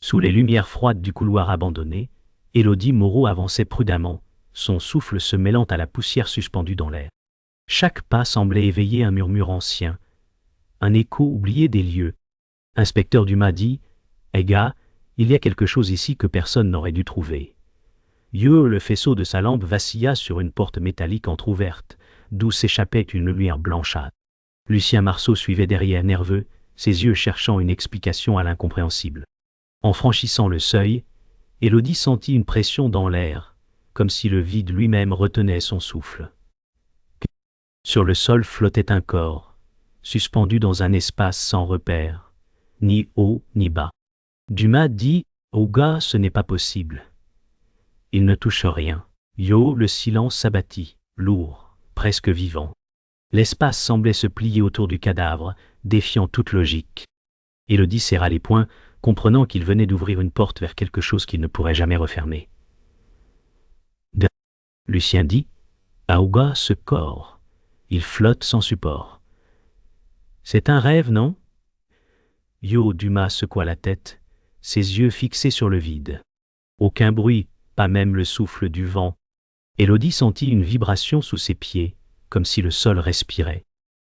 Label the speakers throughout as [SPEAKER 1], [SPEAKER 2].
[SPEAKER 1] Sous les lumières froides du couloir abandonné, Élodie Moreau avançait prudemment, son souffle se mêlant à la poussière suspendue dans l'air. Chaque pas semblait éveiller un murmure ancien, un écho oublié des lieux. Inspecteur Dumas dit « Eh gars, il y a quelque chose ici que personne n'aurait dû trouver. » Le faisceau de sa lampe vacilla sur une porte métallique entr'ouverte, d'où s'échappait une lumière blanchâtre. Lucien Marceau suivait derrière nerveux, ses yeux cherchant une explication à l'incompréhensible. En franchissant le seuil, Élodie sentit une pression dans l'air, comme si le vide lui-même retenait son souffle. Sur le sol flottait un corps, suspendu dans un espace sans repère, ni haut ni bas. Dumas dit « Au gars, ce n'est pas possible. » Il ne touche rien. Le silence s'abattit, lourd, presque vivant. L'espace semblait se plier autour du cadavre, défiant toute logique. Élodie serra les poings, comprenant qu'il venait d'ouvrir une porte vers quelque chose qu'il ne pourrait jamais refermer. Lucien dit « Aouga, ce corps, il flotte sans support. C'est un rêve, non ?» Dumas secoua la tête, ses yeux fixés sur le vide. Aucun bruit, pas même le souffle du vent. Élodie sentit une vibration sous ses pieds, comme si le sol respirait.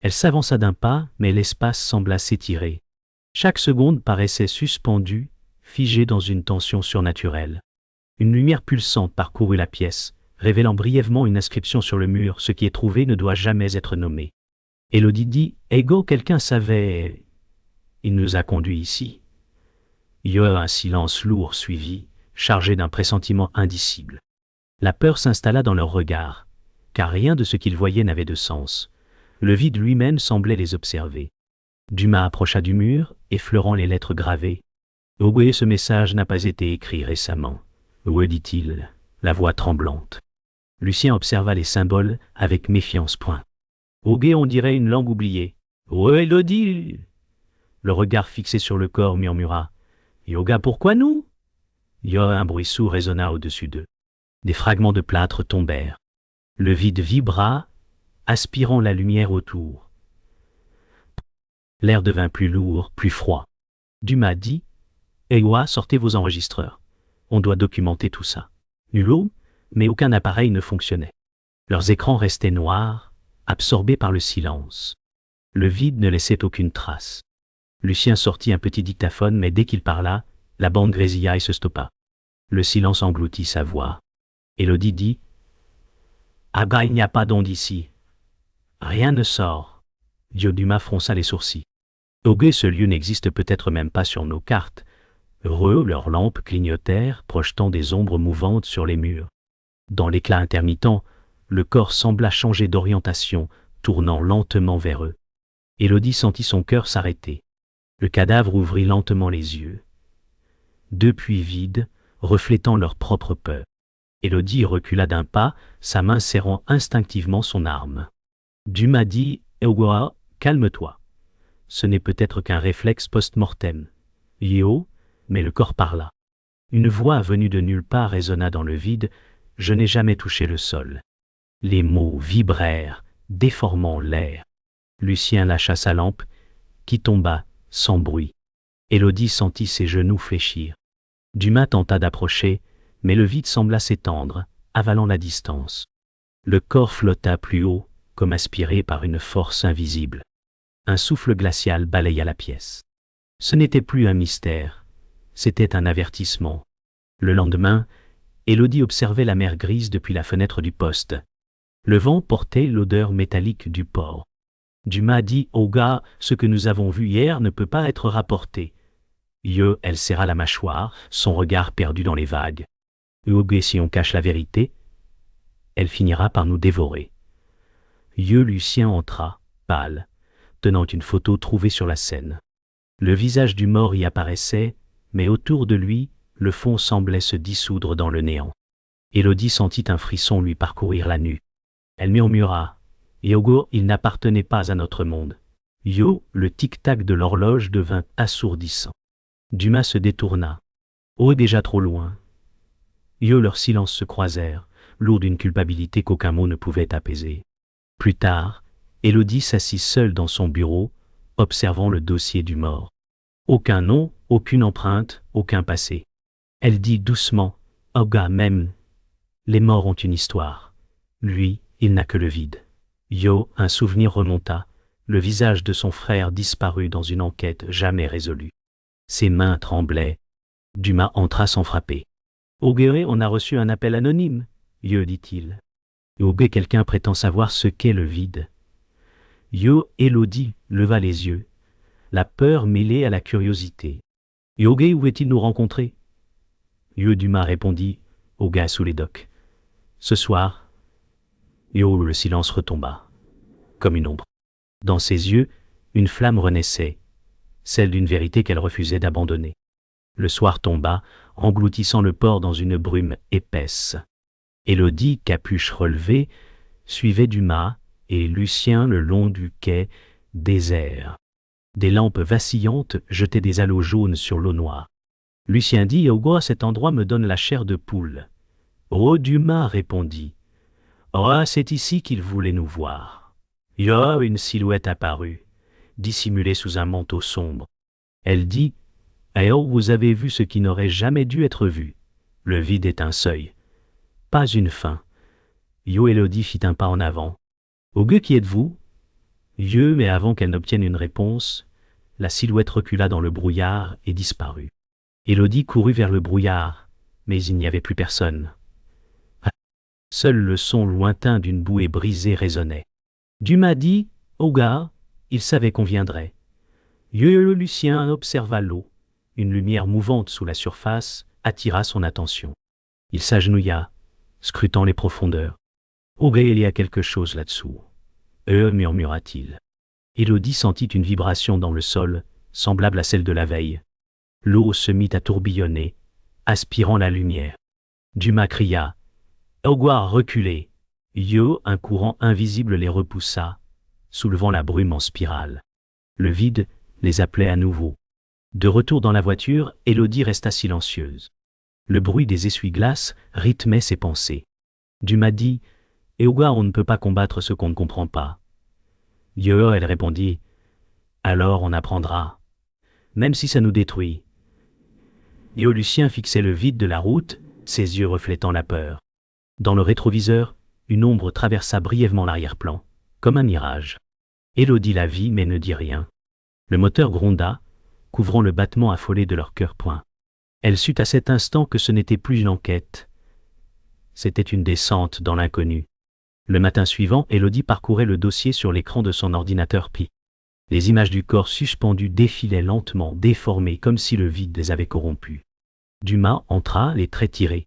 [SPEAKER 1] Elle s'avança d'un pas, mais l'espace sembla s'étirer. Chaque seconde paraissait suspendue, figée dans une tension surnaturelle. Une lumière pulsante parcourut la pièce, révélant brièvement une inscription sur le mur « Ce qui est trouvé ne doit jamais être nommé ». Élodie dit « Ego, quelqu'un savait... Il nous a conduits ici. » Un silence lourd suivit, chargé d'un pressentiment indicible. La peur s'installa dans leurs regards, car rien de ce qu'ils voyaient n'avait de sens. Le vide lui-même semblait les observer. Dumas approcha du mur, effleurant les lettres gravées. « Ogue, ce message n'a pas été écrit récemment. » « Où dit-il ?» La voix tremblante. Lucien observa les symboles avec méfiance. « Ogue, on dirait une langue oubliée. »« Ouais, Élodie !» Le regard fixé sur le corps murmura. « Yoga, pourquoi nous ?» Un bruit sourd résonna au-dessus d'eux. Des fragments de plâtre tombèrent. Le vide vibra, aspirant la lumière autour. L'air devint plus lourd, plus froid. Dumas dit « Ewa, sortez vos enregistreurs. On doit documenter tout ça. » Mais aucun appareil ne fonctionnait. Leurs écrans restaient noirs, absorbés par le silence. Le vide ne laissait aucune trace. Lucien sortit un petit dictaphone, mais dès qu'il parla, la bande grésilla et se stoppa. Le silence engloutit sa voix. Élodie dit « Ah bah, il n'y a pas d'onde ici. Rien ne sort. » Dumas fronça les sourcils. « Ogue, ce lieu n'existe peut-être même pas sur nos cartes. » Leurs lampes clignotèrent, projetant des ombres mouvantes sur les murs. Dans l'éclat intermittent, le corps sembla changer d'orientation, tournant lentement vers eux. Élodie sentit son cœur s'arrêter. Le cadavre ouvrit lentement les yeux. Deux puits vides, reflétant leur propre peur. Élodie recula d'un pas, sa main serrant instinctivement son arme. Dumas dit « Ewa, calme-toi. Ce n'est peut-être qu'un réflexe post-mortem. » Mais le corps parla. Une voix venue de nulle part résonna dans le vide. « Je n'ai jamais touché le sol. » Les mots vibrèrent, déformant l'air. Lucien lâcha sa lampe, qui tomba, sans bruit. Élodie sentit ses genoux fléchir. Dumas tenta d'approcher, mais le vide sembla s'étendre, avalant la distance. Le corps flotta plus haut, comme aspiré par une force invisible. Un souffle glacial balaya la pièce. Ce n'était plus un mystère. C'était un avertissement. Le lendemain, Élodie observait la mer grise depuis la fenêtre du poste. Le vent portait l'odeur métallique du port. Dumas dit « Au gars, ce que nous avons vu hier ne peut pas être rapporté. » Elle serra la mâchoire, son regard perdu dans les vagues. « Si on cache la vérité, elle finira par nous dévorer. » Lucien entra, pâle, tenant une photo trouvée sur la scène. Le visage du mort y apparaissait, mais autour de lui, le fond semblait se dissoudre dans le néant. Élodie sentit un frisson lui parcourir la nuque. Elle murmura « Yogo, il n'appartenait pas à notre monde. » Le tic-tac de l'horloge devint assourdissant. Dumas se détourna. Déjà trop loin. Leurs silences se croisèrent, lourds d'une culpabilité qu'aucun mot ne pouvait apaiser. Plus tard, Élodie s'assit seule dans son bureau, observant le dossier du mort. Aucun nom, aucune empreinte, aucun passé. Elle dit doucement, « Oga, même les morts ont une histoire. Lui, il n'a que le vide. » Yo, un souvenir remonta, le visage de son frère disparut dans une enquête jamais résolue. Ses mains tremblaient. Dumas entra sans frapper. « Oge, on a reçu un appel anonyme, » Yo dit-il. « Oge, quelqu'un prétend savoir ce qu'est le vide. » Yo, Elodie, leva les yeux, la peur mêlée à la curiosité. « Oge, où est-il nous rencontrer ?» Yo, Dumas répondit, « au gars sous les docks. » Ce soir, Yo, le silence retomba, comme une ombre. Dans ses yeux, une flamme renaissait, celle d'une vérité qu'elle refusait d'abandonner. Le soir tomba, engloutissant le port dans une brume épaisse. Élodie, capuche relevée, suivait Dumas et Lucien le long du quai désert. Des lampes vacillantes jetaient des halos jaunes sur l'eau noire. Lucien dit « Oh, cet endroit me donne la chair de poule. » Oh, Dumas répondit « Oh, c'est ici qu'il voulait nous voir. » Yo, une silhouette apparut, dissimulée sous un manteau sombre. Elle dit « Eh oh, vous avez vu ce qui n'aurait jamais dû être vu. Le vide est un seuil, pas une fin. » Yo, Élodie fit un pas en avant. « Au gueux, qui êtes-vous » Yo, mais avant qu'elle n'obtienne une réponse, la silhouette recula dans le brouillard et disparut. Élodie courut vers le brouillard, mais il n'y avait plus personne. Seul le son lointain d'une bouée brisée résonnait. Dumas dit « Oga », il savait qu'on viendrait. Lucien observa l'eau. Une lumière mouvante sous la surface attira son attention. Il s'agenouilla, scrutant les profondeurs. « Oga, il y a quelque chose là-dessous. » Murmura-t-il. Élodie sentit une vibration dans le sol, semblable à celle de la veille. L'eau se mit à tourbillonner, aspirant la lumière. Dumas cria « Oga, reculez !» Yo, un courant invisible les repoussa, soulevant la brume en spirale. Le vide les appelait à nouveau. De retour dans la voiture, Élodie resta silencieuse. Le bruit des essuie-glaces rythmait ses pensées. Dumas dit « Oga, on ne peut pas combattre ce qu'on ne comprend pas. » Yo, elle répondit « Alors on apprendra, même si ça nous détruit. » Yo, Lucien fixait le vide de la route, ses yeux reflétant la peur. Dans le rétroviseur, une ombre traversa brièvement l'arrière-plan, comme un mirage. Élodie la vit mais ne dit rien. Le moteur gronda, couvrant le battement affolé de leur cœur-point. Elle sut à cet instant que ce n'était plus une enquête. C'était une descente dans l'inconnu. Le matin suivant, Élodie parcourait le dossier sur l'écran de son ordinateur Pi. Les images du corps suspendu défilaient lentement, déformées, comme si le vide les avait corrompus. Dumas entra, les traits tirés.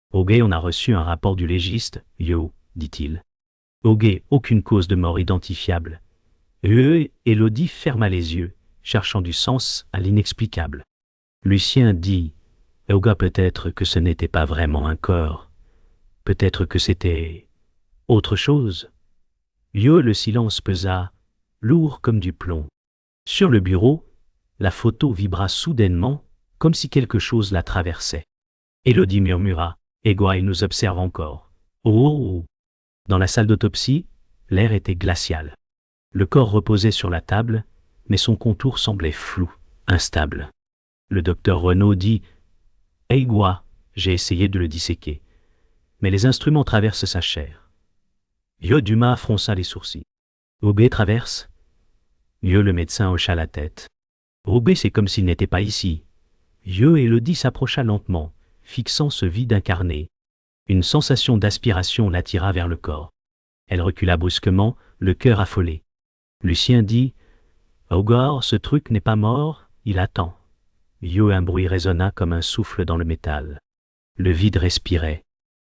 [SPEAKER 1] « Oge, on a reçu un rapport du légiste, Yo, dit-il. Oge, aucune cause de mort identifiable. » Élodie ferma les yeux, cherchant du sens à l'inexplicable. Lucien dit « Oga, peut-être que ce n'était pas vraiment un corps. Peut-être que c'était autre chose. » Yo, le silence pesa, lourd comme du plomb. Sur le bureau, la photo vibra soudainement, comme si quelque chose la traversait. Élodie murmura « Oga, il nous observe encore. » Oh. Dans la salle d'autopsie, l'air était glacial. Le corps reposait sur la table, mais son contour semblait flou, instable. Le docteur Renaud dit « Oga, j'ai essayé de le disséquer, mais les instruments traversent sa chair. » Yo, Dumas fronça les sourcils. « Oge traverse ?» Yo, le médecin hocha la tête. « Oge, c'est comme s'il n'était pas ici. » Yo, Élodie s'approcha lentement, fixant ce vide incarné. Une sensation d'aspiration l'attira vers le corps. Elle recula brusquement, le cœur affolé. Lucien dit « Oga, ce truc n'est pas mort, il attend. » Yo, un bruit résonna comme un souffle dans le métal. Le vide respirait.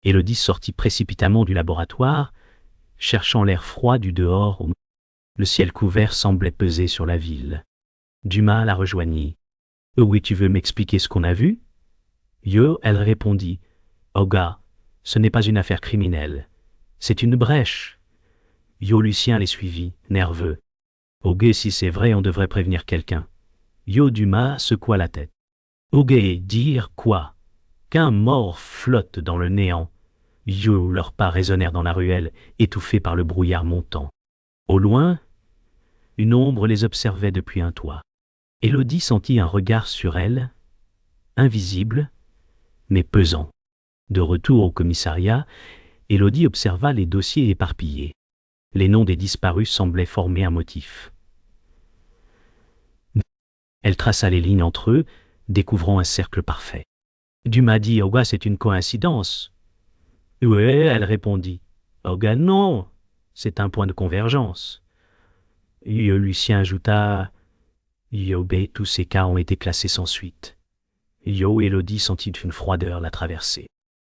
[SPEAKER 1] Élodie sortit précipitamment du laboratoire, cherchant l'air froid du dehors. Le ciel couvert semblait peser sur la ville. Dumas la rejoignit. « Oui, tu veux m'expliquer ce qu'on a vu ?» Yo, elle répondit « Oga, ce n'est pas une affaire criminelle. C'est une brèche. » Yo, Lucien les suivit, nerveux. « Oge, si c'est vrai, on devrait prévenir quelqu'un. » Yo, Dumas secoua la tête. « Oge, dire quoi? Qu'un mort flotte dans le néant. » Yo, leurs pas résonnèrent dans la ruelle, étouffés par le brouillard montant. Au loin, une ombre les observait depuis un toit. Élodie sentit un regard sur elle, invisible, mais pesant. De retour au commissariat, Élodie observa les dossiers éparpillés. Les noms des disparus semblaient former un motif. Elle traça les lignes entre eux, découvrant un cercle parfait. Dumas dit « Olga, c'est une coïncidence. » « Oui, elle répondit. « Olga, non, c'est un point de convergence. » Lucien ajouta « Yo, tous ces cas ont été classés sans suite. » Élodie sentit une froideur la traverser.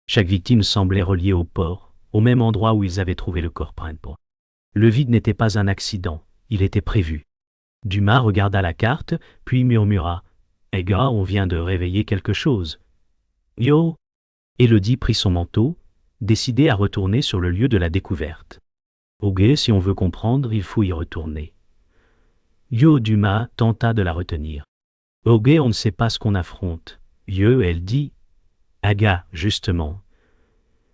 [SPEAKER 1] Chaque victime semblait reliée au port, au même endroit où ils avaient trouvé le corps Printemps. Le vide n'était pas un accident, il était prévu. Dumas regarda la carte, puis murmura « Eh gars, on vient de réveiller quelque chose. » Yo. Élodie prit son manteau, décidée à retourner sur le lieu de la découverte. Ok, si on veut comprendre, il faut y retourner. Dumas tenta de la retenir. Ok, on ne sait pas ce qu'on affronte. Elle dit. Aga, justement.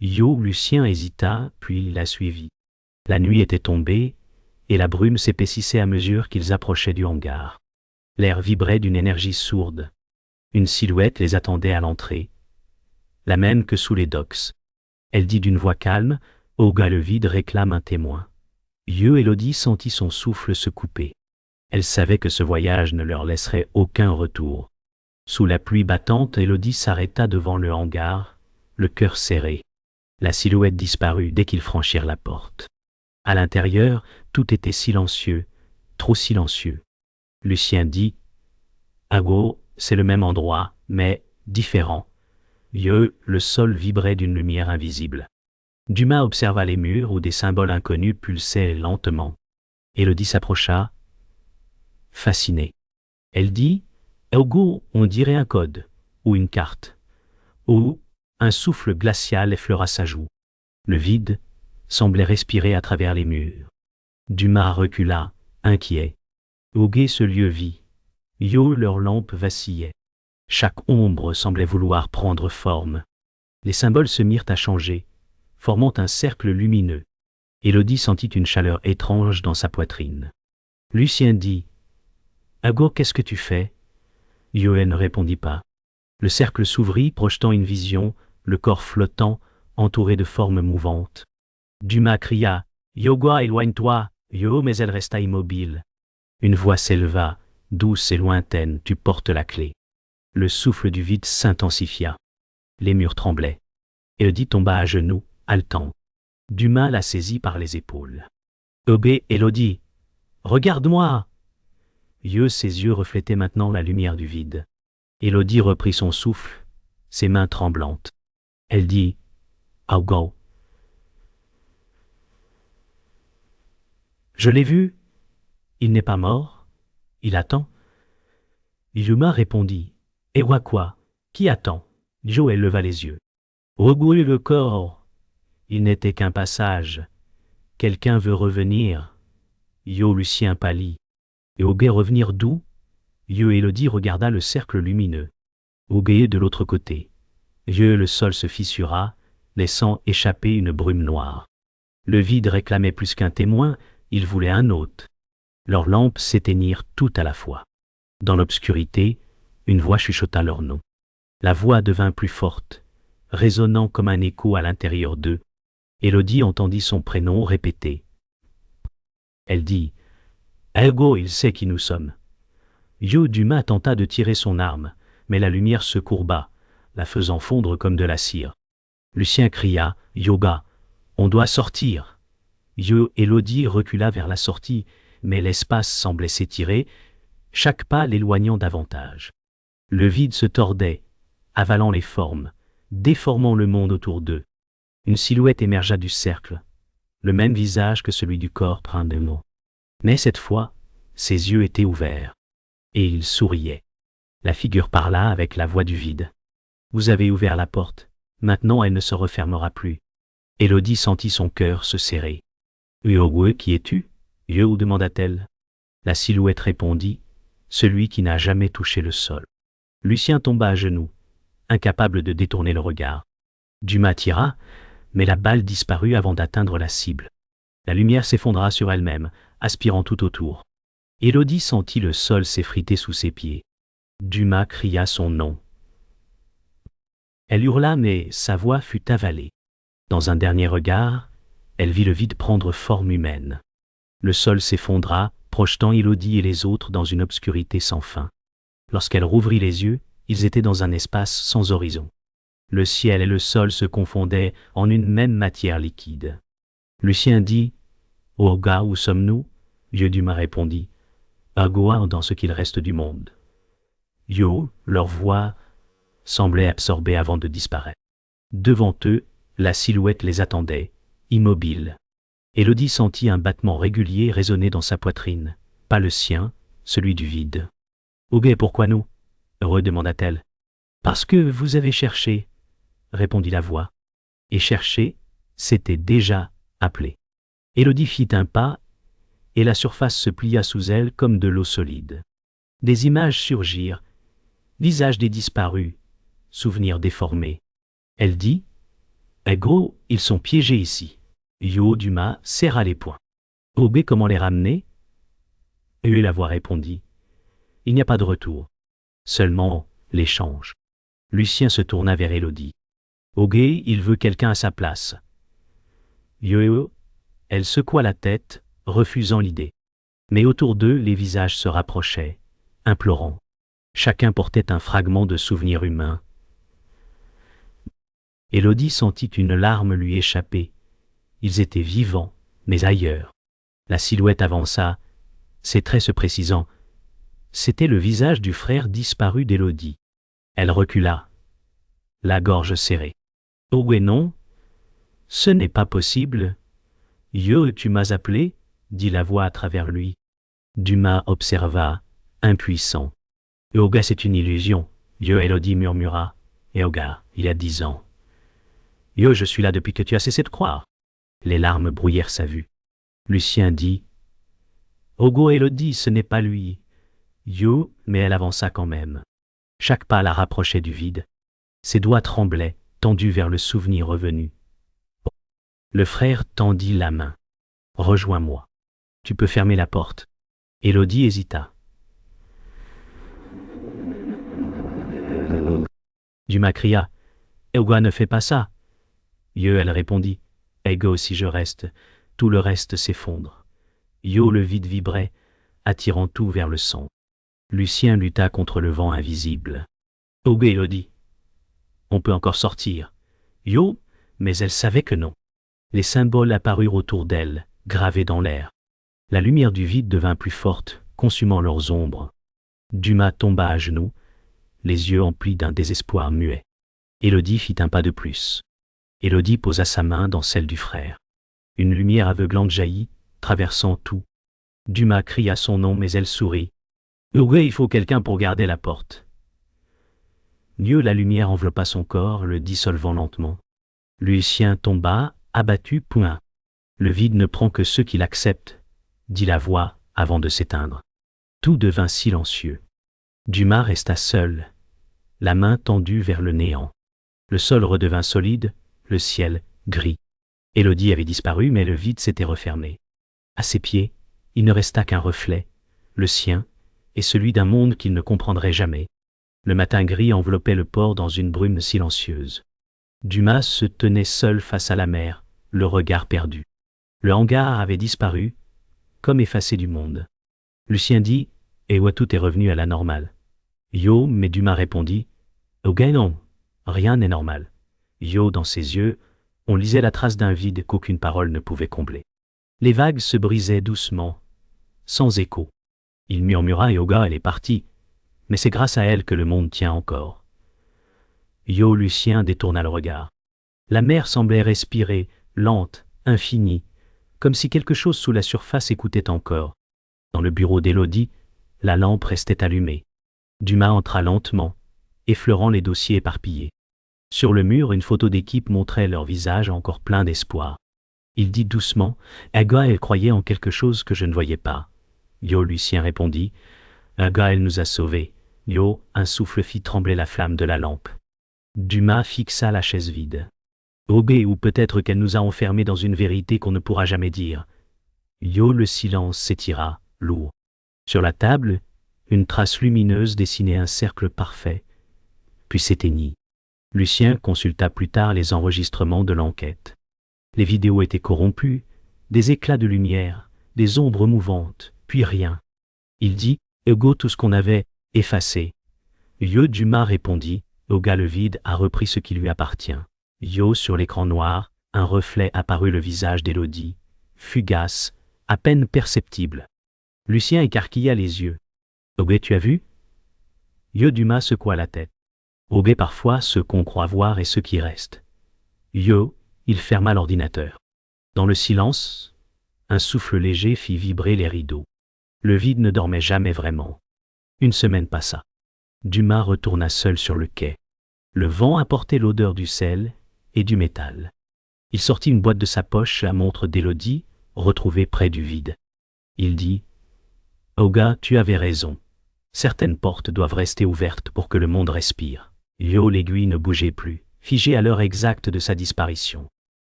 [SPEAKER 1] Lucien hésita, puis la suivit. La nuit était tombée, et la brume s'épaississait à mesure qu'ils approchaient du hangar. L'air vibrait d'une énergie sourde. Une silhouette les attendait à l'entrée, la même que sous les docks. Elle dit d'une voix calme, « Olga, le vide réclame un témoin. » Élodie sentit son souffle se couper. Elle savait que ce voyage ne leur laisserait aucun retour. Sous la pluie battante, Élodie s'arrêta devant le hangar, le cœur serré. La silhouette disparut dès qu'ils franchirent la porte. À l'intérieur, tout était silencieux, trop silencieux. Lucien dit « Ago, c'est le même endroit, mais différent. » Le sol vibrait d'une lumière invisible. Dumas observa les murs où des symboles inconnus pulsaient lentement. Élodie s'approcha, fascinée. Elle dit « Ago, on dirait un code, ou une carte. » Ou un souffle glacial effleura sa joue. Le vide semblait respirer à travers les murs. Dumas recula, inquiet. Au gué ce lieu vit. Leurs lampes vacillaient. Chaque ombre semblait vouloir prendre forme. Les symboles se mirent à changer, formant un cercle lumineux. Élodie sentit une chaleur étrange dans sa poitrine. Lucien dit « Ago, qu'est-ce que tu fais ?» Elle ne répondit pas. Le cercle s'ouvrit, projetant une vision, le corps flottant, entouré de formes mouvantes. Dumas cria « Yoga, éloigne-toi !» Mais elle resta immobile. Une voix s'éleva, douce et lointaine, « Tu portes la clé. » Le souffle du vide s'intensifia. Les murs tremblaient. Élodie tomba à genoux, haletant. Dumas la saisit par les épaules. « Élodie, regarde-moi !» Ses yeux reflétaient maintenant la lumière du vide. Élodie reprit son souffle, ses mains tremblantes. Elle dit « Ago. » « Je l'ai vu. Il n'est pas mort. Il attend. » Dumas répondit « Et quoi? Qui attend ?» Elle leva les yeux. « Regouler le corps. Il n'était qu'un passage. Quelqu'un veut revenir. » Lucien pâlit. « Et au guet revenir d'où ?» Élodie regarda le cercle lumineux. Au guet de l'autre côté. Le sol se fissura, laissant échapper une brume noire. Le vide réclamait plus qu'un témoin, il voulait un hôte. Leurs lampes s'éteignirent tout à la fois. Dans l'obscurité, une voix chuchota leur nom. La voix devint plus forte, résonnant comme un écho à l'intérieur d'eux. Élodie entendit son prénom répété. Elle dit « Ergo, il sait qui nous sommes. » Dumas tenta de tirer son arme, mais la lumière se courba, la faisant fondre comme de la cire. Lucien cria « Yoga, on doit sortir !» Élodie recula vers la sortie, mais l'espace semblait s'étirer, chaque pas l'éloignant davantage. Le vide se tordait, avalant les formes, déformant le monde autour d'eux. Une silhouette émergea du cercle, le même visage que celui du corps Printemps. Mais cette fois, ses yeux étaient ouverts, et il souriait. La figure parla avec la voix du vide. « Vous avez ouvert la porte, maintenant elle ne se refermera plus. » Élodie sentit son cœur se serrer. « Qui es-tu » demanda-t-elle. La silhouette répondit « Celui qui n'a jamais touché le sol. » Lucien tomba à genoux, incapable de détourner le regard. Dumas tira, mais la balle disparut avant d'atteindre la cible. La lumière s'effondra sur elle-même, aspirant tout autour. Élodie sentit le sol s'effriter sous ses pieds. Dumas cria son nom. Elle hurla, mais sa voix fut avalée. Dans un dernier regard, elle vit le vide prendre forme humaine. Le sol s'effondra, projetant Élodie et les autres dans une obscurité sans fin. Lorsqu'elle rouvrit les yeux, ils étaient dans un espace sans horizon. Le ciel et le sol se confondaient en une même matière liquide. Lucien dit « Oga, où sommes-nous » Vieux Dumas répondit « À Goa, dans ce qu'il reste du monde. » Yo, leur voix semblait absorbée avant de disparaître. Devant eux, la silhouette les attendait, immobile. Élodie sentit un battement régulier résonner dans sa poitrine, pas le sien, celui du vide. « Oga, pourquoi nous » redemanda-t-elle. « Parce que vous avez cherché, » répondit la voix. Et chercher, c'était déjà appeler. Élodie fit un pas, et la surface se plia sous elle comme de l'eau solide. Des images surgirent, visages des disparus, souvenirs déformés. Elle dit « Eh gros, ils sont piégés ici. » Yo Dumas serra les poings. « Obé, comment les ramener ?» Et la voix répondit « Il n'y a pas de retour. Seulement l'échange. » Lucien se tourna vers Élodie. « Ogé, il veut quelqu'un à sa place. » Yo, elle secoua la tête, refusant l'idée. Mais autour d'eux, les visages se rapprochaient, implorant. Chacun portait un fragment de souvenir humain. Élodie sentit une larme lui échapper. Ils étaient vivants, mais ailleurs. La silhouette avança, ses traits se précisant. C'était le visage du frère disparu d'Élodie. Elle recula, la gorge serrée. « Oh ouais non, ce n'est pas possible. »« Yo, tu m'as appelé ?» dit la voix à travers lui. Dumas observa, impuissant. « Oga, c'est une illusion. » Yo, Élodie murmura. « Oga, il y a 10 ans. »« Yo, je suis là depuis que tu as cessé de croire. » Les larmes brouillèrent sa vue. Lucien dit « Ogo, Élodie, ce n'est pas lui. » Yo, mais elle avança quand même. Chaque pas la rapprochait du vide. Ses doigts tremblaient, tendus vers le souvenir revenu. Le frère tendit la main. « Rejoins-moi. Tu peux fermer la porte. » Élodie hésita. Dumas cria « Oga, ne fais pas ça !» Yo, elle répondit « Ego, si je reste, tout le reste s'effondre. » Yo, le vide vibrait, attirant tout vers le sang. Lucien lutta contre le vent invisible. « Oga, Élodie, on peut encore sortir. » Yo, mais elle savait que non. Les symboles apparurent autour d'elle, gravés dans l'air. La lumière du vide devint plus forte, consumant leurs ombres. Dumas tomba à genoux, les yeux emplis d'un désespoir muet. Élodie fit un pas de plus. Élodie posa sa main dans celle du frère. Une lumière aveuglante jaillit, traversant tout. Dumas cria son nom, mais elle sourit. « Oui, il faut quelqu'un pour garder la porte. » Mieux, la lumière enveloppa son corps, le dissolvant lentement. Lucien tomba, abattu, point. « Le vide ne prend que ceux qui l'acceptent, » dit la voix, avant de s'éteindre. Tout devint silencieux. Dumas resta seul, la main tendue vers le néant. Le sol redevint solide, le ciel gris. Élodie avait disparu, mais le vide s'était refermé. À ses pieds, il ne resta qu'un reflet, le sien, et celui d'un monde qu'il ne comprendrait jamais. Le matin gris enveloppait le port dans une brume silencieuse. Dumas se tenait seul face à la mer, le regard perdu. Le hangar avait disparu, comme effacé du monde. Lucien dit « Et tout est revenu à la normale. » Yo, mais Dumas répondit « Ok, non, rien n'est normal. » Yo, dans ses yeux, on lisait la trace d'un vide qu'aucune parole ne pouvait combler. Les vagues se brisaient doucement, sans écho. Il murmura « Yoga, elle est partie. Mais c'est grâce à elle que le monde tient encore. » Yo, Lucien détourna le regard. La mer semblait respirer, lente, infinie, comme si quelque chose sous la surface écoutait encore. Dans le bureau d'Élodie, la lampe restait allumée. Dumas entra lentement, effleurant les dossiers éparpillés. Sur le mur, une photo d'équipe montrait leur visage encore plein d'espoir. Il dit doucement « Aga, elle croyait en quelque chose que je ne voyais pas. » Yo, Lucien répondit « Aga, elle nous a sauvés. » Yo, un souffle fit trembler la flamme de la lampe. Dumas fixa la chaise vide. « Obé, ou peut-être qu'elle nous a enfermés dans une vérité qu'on ne pourra jamais dire. » Yo, le silence s'étira, lourd. Sur la table, une trace lumineuse dessinait un cercle parfait, puis s'éteignit. Lucien consulta plus tard les enregistrements de l'enquête. Les vidéos étaient corrompues, des éclats de lumière, des ombres mouvantes, puis rien. Il dit, Hugo, tout ce qu'on avait, effacé. Yo Dumas répondit, Oga le vide a repris ce qui lui appartient. Yo sur l'écran noir, un reflet apparut le visage d'Élodie, fugace, à peine perceptible. Lucien écarquilla les yeux. Oga, tu as vu? Yo Dumas secoua la tête. Oga, parfois ce qu'on croit voir et ce qui reste. Yo, il ferma l'ordinateur. Dans le silence, un souffle léger fit vibrer les rideaux. Le vide ne dormait jamais vraiment. Une semaine passa. Dumas retourna seul sur le quai. Le vent apportait l'odeur du sel et du métal. Il sortit une boîte de sa poche, la montre d'Élodie, retrouvée près du vide. Il dit « Oga, tu avais raison. Certaines portes doivent rester ouvertes pour que le monde respire. » Yo, l'aiguille ne bougeait plus, figée à l'heure exacte de sa disparition.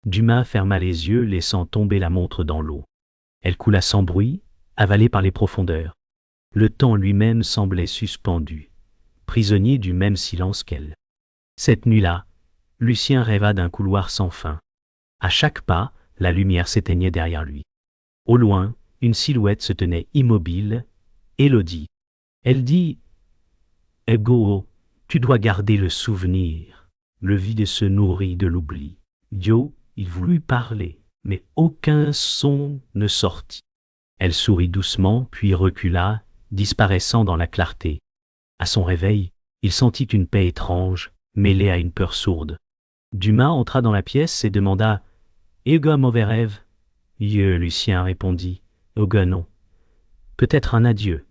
[SPEAKER 1] Dumas ferma les yeux, laissant tomber la montre dans l'eau. Elle coula sans bruit, avalée par les profondeurs. Le temps lui-même semblait suspendu, prisonnier du même silence qu'elle. Cette nuit-là, Lucien rêva d'un couloir sans fin. À chaque pas, la lumière s'éteignait derrière lui. Au loin, une silhouette se tenait immobile, Élodie. Elle dit « Hugo, tu dois garder le souvenir. Le vide se nourrit de l'oubli. » Yo, il voulut parler, mais aucun son ne sortit. Elle sourit doucement, puis recula, disparaissant dans la clarté. À son réveil, il sentit une paix étrange, mêlée à une peur sourde. Dumas entra dans la pièce et demanda « Hugo, mauvais rêve ?» Yo, Lucien répondit « Hugo, non. Peut-être un adieu. »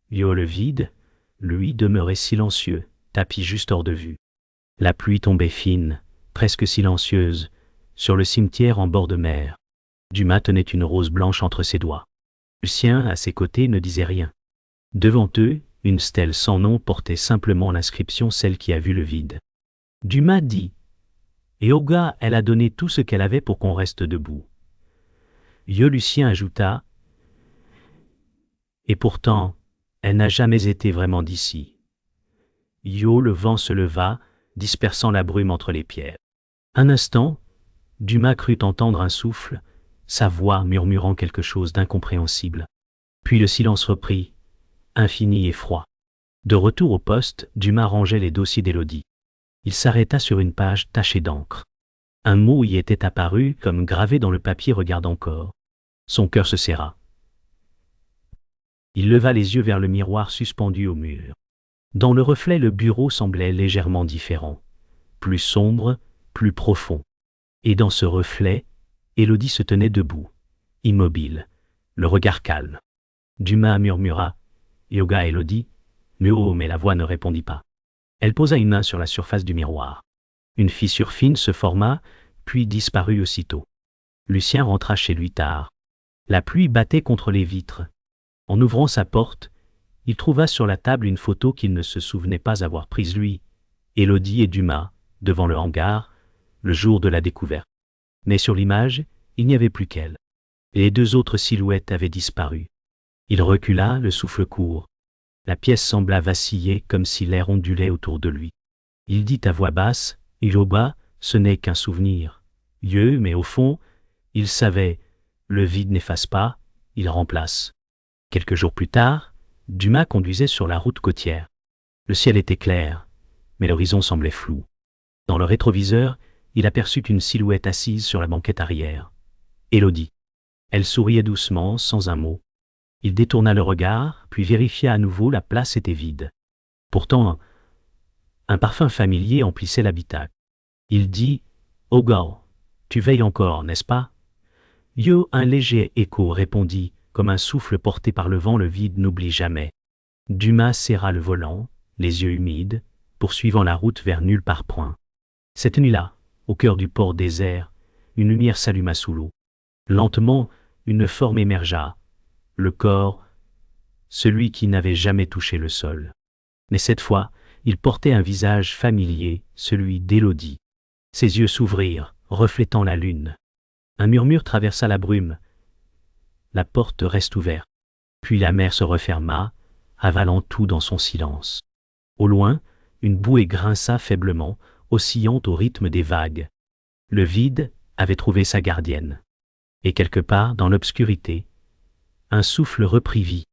[SPEAKER 1] Yo, le vide, lui demeurait silencieux, tapis juste hors de vue. La pluie tombait fine, presque silencieuse, sur le cimetière en bord de mer. Dumas tenait une rose blanche entre ses doigts. Lucien, à ses côtés, ne disait rien. Devant eux, une stèle sans nom portait simplement l'inscription « Celle qui a vu le vide ». Dumas dit « Et Olga, elle a donné tout ce qu'elle avait pour qu'on reste debout. » Yo, Lucien ajouta « Et pourtant, elle n'a jamais été vraiment d'ici. » Yo, le vent se leva, dispersant la brume entre les pierres. Un instant, Dumas crut entendre un souffle, sa voix murmurant quelque chose d'incompréhensible. Puis le silence reprit, infini et froid. De retour au poste, Dumas rangeait les dossiers d'Élodie. Il s'arrêta sur une page tachée d'encre. Un mot y était apparu, comme gravé dans le papier. Regarde encore. Son cœur se serra. Il leva les yeux vers le miroir suspendu au mur. Dans le reflet, le bureau semblait légèrement différent, plus sombre, plus profond. Et dans ce reflet, Élodie se tenait debout, immobile, le regard calme. Dumas murmura « Yoga, Élodie ?» mais la voix ne répondit pas. Elle posa une main sur la surface du miroir. Une fissure fine se forma, puis disparut aussitôt. Lucien rentra chez lui tard. La pluie battait contre les vitres. En ouvrant sa porte, il trouva sur la table une photo qu'il ne se souvenait pas avoir prise lui, Élodie et Dumas, devant le hangar, le jour de la découverte. Mais sur l'image, il n'y avait plus qu'elle. Les deux autres silhouettes avaient disparu. Il recula, le souffle court. La pièce sembla vaciller comme si l'air ondulait autour de lui. Il dit à voix basse, « Yoba, ce n'est qu'un souvenir. » Mais au fond, il savait, le vide n'efface pas, il remplace. Quelques jours plus tard, Dumas conduisait sur la route côtière. Le ciel était clair, mais l'horizon semblait flou. Dans le rétroviseur, il aperçut une silhouette assise sur la banquette arrière. Élodie. Elle souriait doucement, sans un mot. Il détourna le regard, puis vérifia à nouveau, la place était vide. Pourtant, un parfum familier emplissait l'habitacle. Il dit « Olga, tu veilles encore, n'est-ce pas ?» Yo, un léger écho répondit, comme un souffle porté par le vent, le vide n'oublie jamais. Dumas serra le volant, les yeux humides, poursuivant la route vers nulle part point. Cette nuit-là, au cœur du port désert, une lumière s'alluma sous l'eau. Lentement, une forme émergea. Le corps, celui qui n'avait jamais touché le sol. Mais cette fois, il portait un visage familier, celui d'Élodie. Ses yeux s'ouvrirent, reflétant la lune. Un murmure traversa la brume. La porte reste ouverte. Puis la mer se referma, avalant tout dans son silence. Au loin, une bouée grinça faiblement, oscillant au rythme des vagues. Le vide avait trouvé sa gardienne. Et quelque part, dans l'obscurité, un souffle reprit vie.